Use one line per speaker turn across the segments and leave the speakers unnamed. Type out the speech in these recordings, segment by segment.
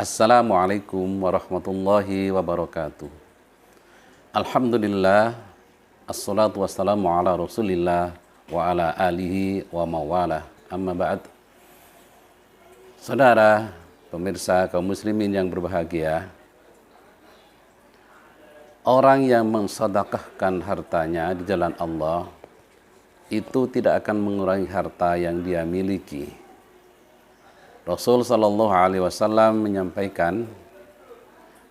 Assalamualaikum warahmatullahi wabarakatuh. Alhamdulillah, assalatu wassalamu ala rasulillah wa ala alihi wa mawalah. Amma ba'd. Saudara, pemirsa kaum muslimin yang berbahagia, orang yang mensedekahkan hartanya di jalan Allah itu tidak akan mengurangi harta yang dia miliki. Rasul sallallahu alaihi wasallam menyampaikan,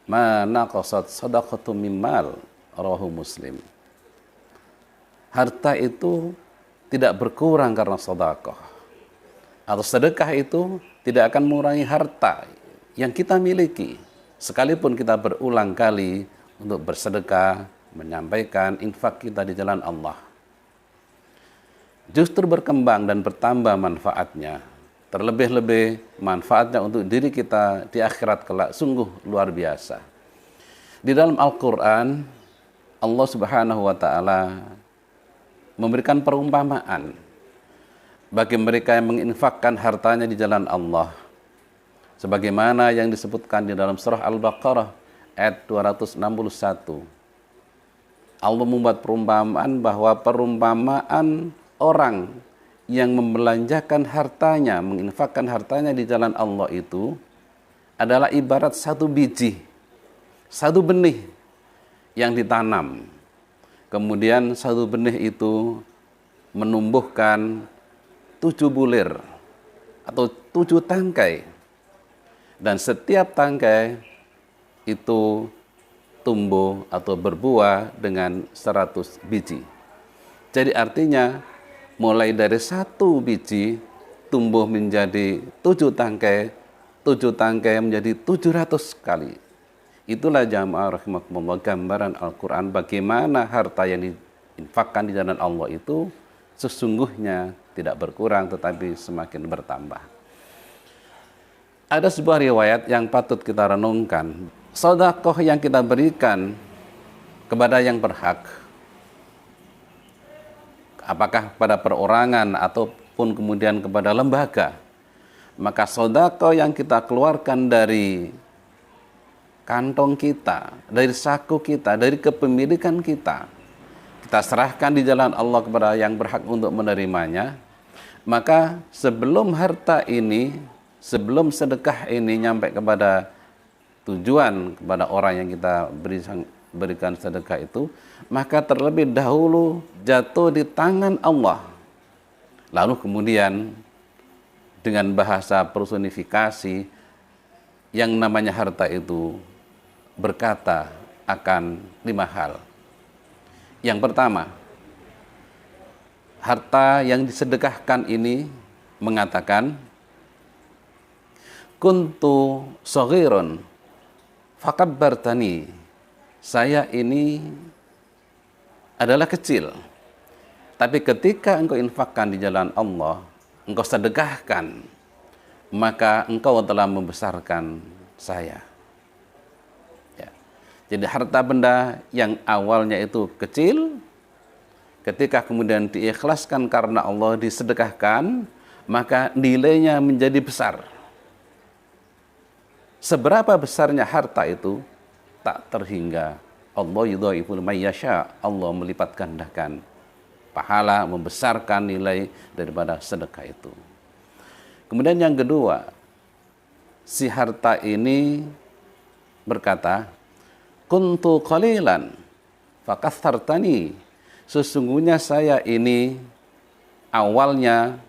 "Ma naqasat shadaqatu min mal," rawahu Muslim. Harta itu tidak berkurang karena sedekah. Atau sedekah itu tidak akan mengurangi harta yang kita miliki. Sekalipun kita berulang kali untuk bersedekah, menyampaikan infak kita di jalan Allah, justru berkembang dan bertambah manfaatnya. Terlebih-lebih manfaatnya untuk diri kita di akhirat kelak sungguh luar biasa. Di dalam Al-Quran, Allah Subhanahu wa Ta'ala memberikan perumpamaan bagi mereka yang menginfakkan hartanya di jalan Allah, sebagaimana yang disebutkan di dalam surah Al-Baqarah ayat 261. Allah membuat perumpamaan bahwa perumpamaan orang yang membelanjakan hartanya, menginfakkan hartanya di jalan Allah itu adalah ibarat satu biji, satu benih yang ditanam. Kemudian satu benih itu menumbuhkan 7 bulir atau 7 tangkai. Dan setiap tangkai itu tumbuh atau berbuah dengan 100 biji. Jadi artinya mulai dari 1 biji tumbuh menjadi 7 tangkai, 7 tangkai menjadi 700 kali. Itulah jamaah rahimakumullah gambaran Al-Quran bagaimana harta yang diinfakkan di jalan Allah itu sesungguhnya tidak berkurang tetapi semakin bertambah. Ada sebuah riwayat yang patut kita renungkan. Sedekah yang kita berikan kepada yang berhak, apakah pada perorangan ataupun kemudian kepada lembaga, maka sedekah yang kita keluarkan dari kantong kita, dari saku kita, dari kepemilikan kita, kita serahkan di jalan Allah kepada yang berhak untuk menerimanya. Maka sebelum harta ini, sebelum sedekah ini nyampe kepada tujuan, kepada orang yang kita berikan sedekah itu, maka terlebih dahulu jatuh di tangan Allah. Lalu kemudian dengan bahasa personifikasi, yang namanya harta itu berkata akan 5 hal. Yang pertama, harta yang disedekahkan ini mengatakan, kuntu shaghiran fakabbartani. Saya ini adalah kecil, tapi ketika engkau infakkan di jalan Allah, engkau sedekahkan, maka engkau telah membesarkan saya. Ya. Jadi harta benda yang awalnya itu kecil, ketika kemudian diikhlaskan karena Allah, disedekahkan, maka nilainya menjadi besar. Seberapa besarnya harta itu tak terhingga. Allah yudhaiful may yasha. Allah melipat gandakan pahala, membesarkan nilai daripada sedekah itu. Kemudian yang kedua, si harta ini berkata, kuntu qalilan fakathartani. Sesungguhnya saya ini awalnya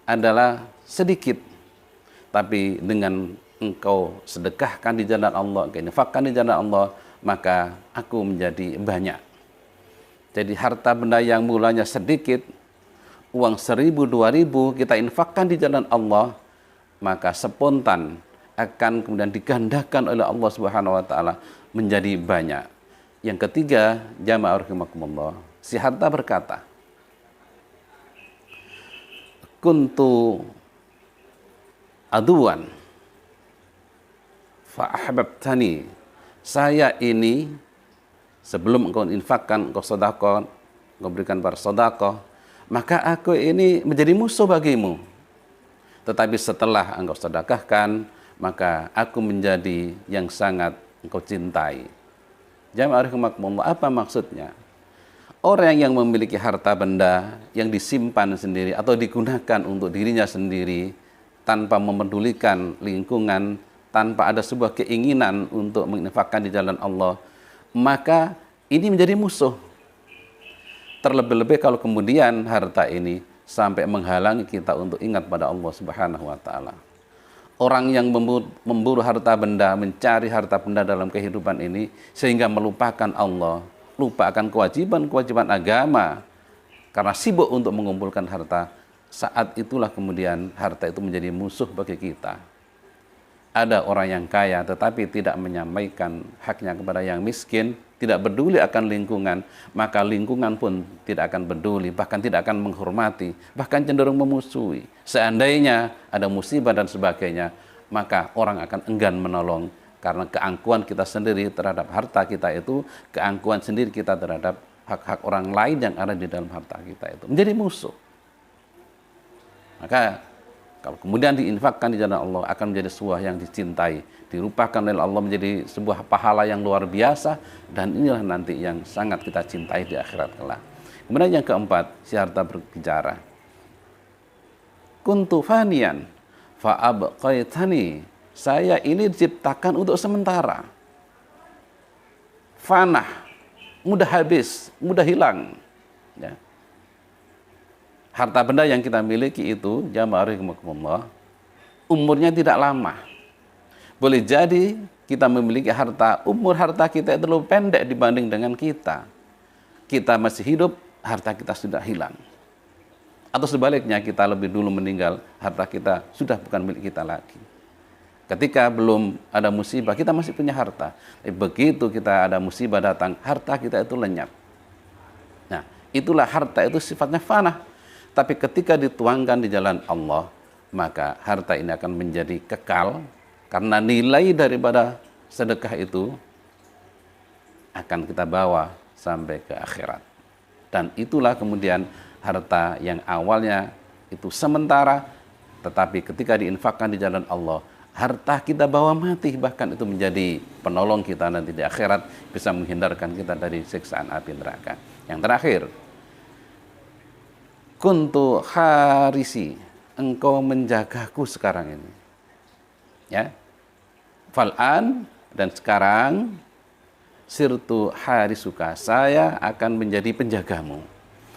adalah sedikit, tapi dengan engkau sedekahkan di jalan Allah, engkau infakkan di jalan Allah, maka aku menjadi banyak. Jadi harta benda yang mulanya sedikit, uang 1.000, 2.000 kita infakkan di jalan Allah, maka spontan akan kemudian digandakan oleh Allah Subhanahu wa Ta'ala menjadi banyak. Yang ketiga, jamaah rahimakumullah, si harta berkata, kuntu aduan fa ahbabtani. Saya ini sebelum engkau infakkan, engkau sedekah, engkau berikan para sedekah, maka aku ini menjadi musuh bagimu. Tetapi setelah engkau sedekahkan, maka aku menjadi yang sangat engkau cintai. Jamaah rahimakumullah, apa maksudnya? Orang yang memiliki harta benda yang disimpan sendiri atau digunakan untuk dirinya sendiri tanpa memedulikan lingkungan, tanpa ada sebuah keinginan untuk menginfakkan di jalan Allah, maka ini menjadi musuh. Terlebih-lebih kalau kemudian harta ini sampai menghalangi kita untuk ingat pada Allah Subhanahu wa taala. Orang yang memburu harta benda, mencari harta benda dalam kehidupan ini sehingga melupakan Allah, lupa akan kewajiban-kewajiban agama karena sibuk untuk mengumpulkan harta, saat itulah kemudian harta itu menjadi musuh bagi kita. Ada orang yang kaya tetapi tidak menyampaikan haknya kepada yang miskin, tidak peduli akan lingkungan, maka lingkungan pun tidak akan peduli, bahkan tidak akan menghormati, bahkan cenderung memusuhi. Seandainya ada musibah dan sebagainya, maka orang akan enggan menolong karena keangkuhan kita sendiri terhadap harta kita itu, keangkuhan sendiri kita terhadap hak-hak orang lain yang ada di dalam harta kita itu menjadi musuh. Maka kalau kemudian diinfakkan di jalan Allah akan menjadi sebuah yang dicintai, dirupakan oleh Allah menjadi sebuah pahala yang luar biasa, dan inilah nanti yang sangat kita cintai di akhirat kelak. Kemudian yang keempat, si harta berbicara. Kuntu faniyan fa abqaitani. Saya ini diciptakan untuk sementara. Fanah, mudah habis, mudah hilang. Ya. Harta benda yang kita miliki itu, jamaah rahimakumullah, umurnya tidak lama. Boleh jadi kita memiliki harta, umur harta kita itu lebih pendek dibanding dengan kita. Kita masih hidup, harta kita sudah hilang. Atau sebaliknya, kita lebih dulu meninggal, harta kita sudah bukan milik kita lagi. Ketika belum ada musibah, kita masih punya harta. Tapi begitu kita ada musibah datang, harta kita itu lenyap. Nah, itulah harta itu sifatnya fanah. Tapi ketika dituangkan di jalan Allah, maka harta ini akan menjadi kekal, karena nilai daripada sedekah itu akan kita bawa sampai ke akhirat. Dan itulah kemudian harta yang awalnya itu sementara, tetapi ketika diinfakkan di jalan Allah, harta kita bawa mati, bahkan itu menjadi penolong kita nanti di akhirat, bisa menghindarkan kita dari siksaan api neraka. Yang terakhir, kuntu harisi, engkau menjagaku sekarang ini. Ya. Fal'an, dan sekarang sirtu harisuka, saya akan menjadi penjagamu.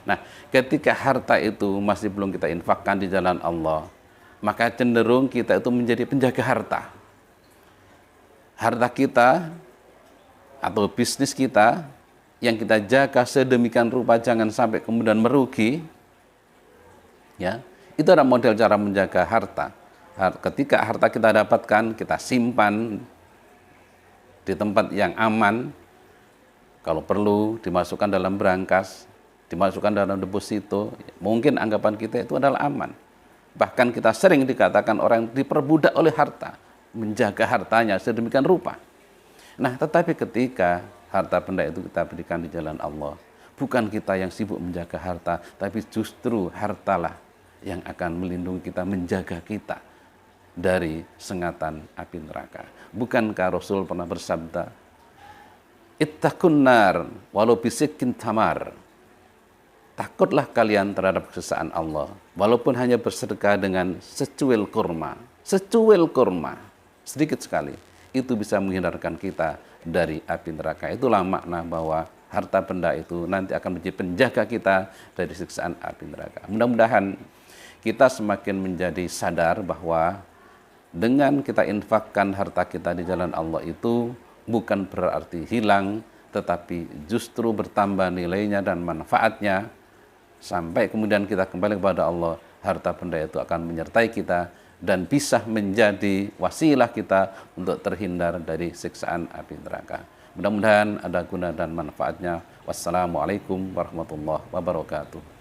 Nah, ketika harta itu masih belum kita infakkan di jalan Allah, maka cenderung kita itu menjadi penjaga harta. Harta kita atau bisnis kita yang kita jaga sedemikian rupa jangan sampai kemudian merugi. Ya, itu adalah model cara menjaga harta. Ketika harta kita dapatkan, kita simpan di tempat yang aman. Kalau perlu dimasukkan dalam brankas, dimasukkan dalam deposito, mungkin anggapan kita itu adalah aman. Bahkan kita sering dikatakan orang diperbudak oleh harta, menjaga hartanya sedemikian rupa. Nah, tetapi ketika harta benda itu kita berikan di jalan Allah, bukan kita yang sibuk menjaga harta, tapi justru hartalah yang akan melindungi kita, menjaga kita dari sengatan api neraka. Bukankah Rasul pernah bersabda, ittaqun nar walau bisikkin tamar. Takutlah kalian terhadap kesesaan Allah, walaupun hanya bersedekah dengan secuil kurma. Secuil kurma, sedikit sekali, itu bisa menghindarkan kita dari api neraka. Itulah makna bahwa harta benda itu nanti akan menjadi penjaga kita dari siksaan api neraka. Mudah-mudahan kita semakin menjadi sadar bahwa dengan kita infakkan harta kita di jalan Allah itu bukan berarti hilang, tetapi justru bertambah nilainya dan manfaatnya. Sampai kemudian kita kembali kepada Allah, harta benda itu akan menyertai kita dan bisa menjadi wasilah kita untuk terhindar dari siksaan api neraka. Mudah-mudahan ada guna dan manfaatnya. Wassalamualaikum warahmatullahi wabarakatuh.